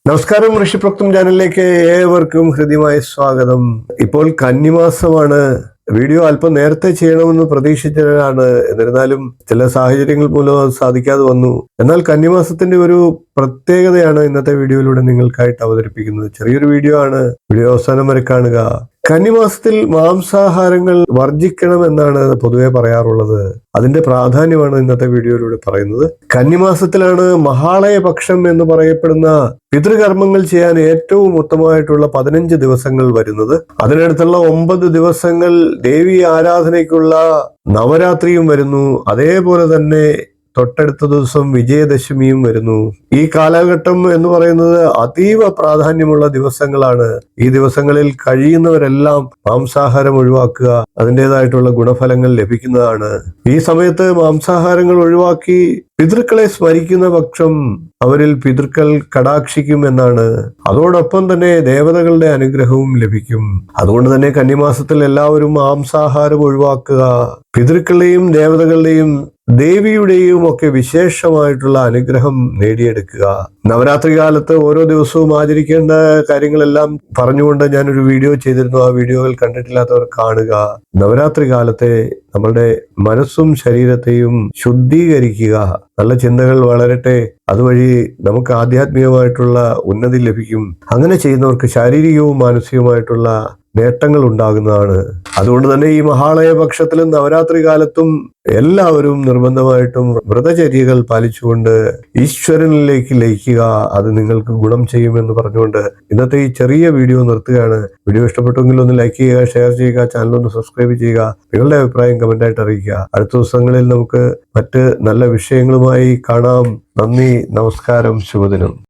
നമസ്കാരം, ഋഷിപ്രോക്തം ചാനലിലേക്ക് ഏവർക്കും ഹൃദ്യമായ സ്വാഗതം. ഇപ്പോൾ കന്നിമാസമാണ്. വീഡിയോ അല്പം നേരത്തെ ചെയ്യണമെന്ന് പ്രതീക്ഷിച്ചതാണ്. എന്നിരുന്നാലും ചില സാഹചര്യങ്ങൾ മൂലം അത് സാധിക്കാതെ വന്നു. എന്നാൽ കന്നിമാസത്തിന്റെ ഒരു പ്രത്യേകതയാണ് ഇന്നത്തെ വീഡിയോയിലൂടെ നിങ്ങൾക്കായിട്ട് അവതരിപ്പിക്കുന്നത്. ചെറിയൊരു വീഡിയോ ആണ്. വീഡിയോ അവസാനം വരെ കാണുക. കന്നിമാസത്തിൽ മാംസാഹാരങ്ങൾ വർജിക്കണം എന്നാണ് പൊതുവെ പറയാറുള്ളത്. അതിന്റെ പ്രാധാന്യമാണ് ഇന്നത്തെ വീഡിയോയിലൂടെ പറയുന്നത്. കന്നിമാസത്തിലാണ് മഹാളയപക്ഷം എന്ന് പറയപ്പെടുന്ന പിതൃകർമ്മങ്ങൾ ചെയ്യാൻ ഏറ്റവും ഉത്തമമായിട്ടുള്ള 15 ദിവസങ്ങൾ വരുന്നത്. അതിനടുത്തുള്ള 9 ദിവസങ്ങൾ ദേവി ആരാധനയ്ക്കുള്ള നവരാത്രിയും വരുന്നു. അതേപോലെ തന്നെ തൊട്ടടുത്ത ദിവസം വിജയദശമിയും വരുന്നു. ഈ കാലഘട്ടം എന്ന് പറയുന്നത് അതീവ പ്രാധാന്യമുള്ള ദിവസങ്ങളാണ്. ഈ ദിവസങ്ങളിൽ കഴിയുന്നവരെല്ലാം മാംസാഹാരം ഒഴിവാക്കുക. അതിൻ്റെതായിട്ടുള്ള ഗുണഫലങ്ങൾ ലഭിക്കുന്നതാണ്. ഈ സമയത്ത് മാംസാഹാരങ്ങൾ ഒഴിവാക്കി പിതൃക്കളെ സ്മരിക്കുന്ന പക്ഷം അവരിൽ പിതൃക്കൾ കടാക്ഷിക്കും എന്നാണ്. അതോടൊപ്പം തന്നെ ദേവതകളുടെ അനുഗ്രഹവും ലഭിക്കും. അതുകൊണ്ട് തന്നെ കന്നിമാസത്തിൽ എല്ലാവരും മാംസാഹാരം ഒഴിവാക്കുക. പിതൃക്കളുടെയും ദേവതകളുടെയും ദേവിയുടെയും ഒക്കെ വിശേഷമായിട്ടുള്ള അനുഗ്രഹം നേടിയെടുക്കുക. നവരാത്രി കാലത്ത് ഓരോ ദിവസവും ആചരിക്കേണ്ട കാര്യങ്ങളെല്ലാം പറഞ്ഞുകൊണ്ട് ഞാനൊരു വീഡിയോ ചെയ്തിരുന്നു. ആ വീഡിയോകൾ കണ്ടിട്ടില്ലാത്തവർ കാണുക. നവരാത്രി കാലത്തെ നമ്മളുടെ മനസ്സും ശരീരത്തെയും ശുദ്ധീകരിക്കുക. നല്ല ചിന്തകൾ വളരട്ടെ. അതുവഴി നമുക്ക് ആധ്യാത്മികമായിട്ടുള്ള ഉന്നതി ലഭിക്കും. അങ്ങനെ ചെയ്യുന്നവർക്ക് ശാരീരികവും മാനസികവുമായിട്ടുള്ള നേട്ടങ്ങൾ ഉണ്ടാകുന്നതാണ്. അതുകൊണ്ട് തന്നെ ഈ മഹാളയപക്ഷത്തിലും നവരാത്രി കാലത്തും എല്ലാവരും നിർബന്ധമായിട്ടും വ്രതചര്യകൾ പാലിച്ചുകൊണ്ട് ഈശ്വരനിലേക്ക് ലയിക്കുക. അത് നിങ്ങൾക്ക് ഗുണം ചെയ്യുമെന്ന് പറഞ്ഞുകൊണ്ട് ഇന്നത്തെ ഈ ചെറിയ വീഡിയോ നിർത്തുകയാണ്. വീഡിയോ ഇഷ്ടപ്പെട്ടെങ്കിൽ ഒന്ന് ലൈക്ക് ചെയ്യുക, ഷെയർ ചെയ്യുക, ചാനൽ ഒന്ന് സബ്സ്ക്രൈബ് ചെയ്യുക. നിങ്ങളുടെ അഭിപ്രായം കമന്റായിട്ട് അറിയിക്കുക. അടുത്ത ദിവസങ്ങളിൽ നമുക്ക് മറ്റ് നല്ല വിഷയങ്ങളുമായി കാണാം. നന്ദി, നമസ്കാരം, ശുഭദിനം.